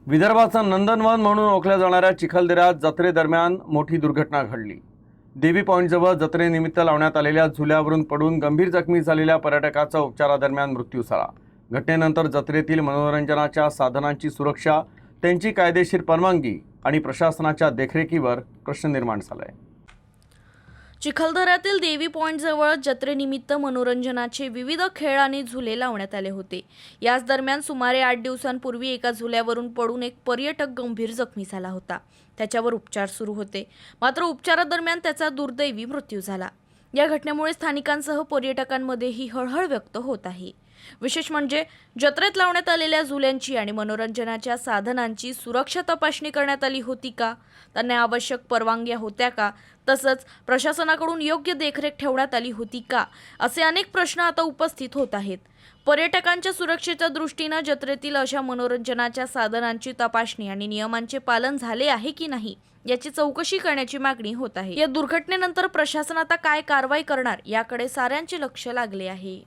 विदर्भाचा नंदनवन म्हणून ओळखल्या जाणाऱ्या चिखलदऱ्यात जत्रेदरम्यान मोठी दुर्घटना घडली। देवी पॉईंटजवळ जत्रेनिमित्त लावण्यात आलेल्या झुल्यावरून पडून गंभीर जखमी झालेल्या पर्यटकाचा उपचारादरम्यान मृत्यू झाला। घटनेनंतर जत्रेतील मनोरंजनाच्या साधनांची सुरक्षा, त्यांची कायदेशीर परवानगी आणि प्रशासनाच्या देखरेखीवर प्रश्न निर्माण झालाय। चिखलदऱ्यातील देवी पॉईंटजवळ जत्रेनिमित्त मनोरंजनाचे विविध खेळ आणि झुले लावण्यात आले होते। याच दरम्यान सुमारे 8 दिवसांपूर्वी एका झुल्यावरून पडून एक पर्यटक गंभीर जखमी झाला होता। त्याच्यावर उपचार सुरू होते, मात्र उपचारादरम्यान त्याचा दुर्दैवी मृत्यू झाला। या घटनेमुळे स्थानिकांसह पर्यटकांमध्येही हळहळ व्यक्त होत आहे। विशेष म्हणजे जत्रेत लावण्यात आलेल्या झुल्यांची आणि मनोरंजनाच्या साधनांची सुरक्षा तपासणी करण्यात आली होती का, त्यांना आवश्यक परवानग्या होत्या का, तसंच प्रशासनाकडून योग्य देखरेख ठेवण्यात आली होती का, असे अनेक प्रश्न आता उपस्थित होत आहेत। पर्यटकांच्या सुरक्षेच्या दृष्टीने जत्रेतील अशा मनोरंजनाच्या साधनांची तपासणी आणि नियमांचे पालन झाले आहे की नाही याची चौकशी करण्याची मागणी होत आहे। या दुर्घटनेनंतर प्रशासन आता काय कारवाई करणार याकडे साऱ्यांचे लक्ष लागले आहे।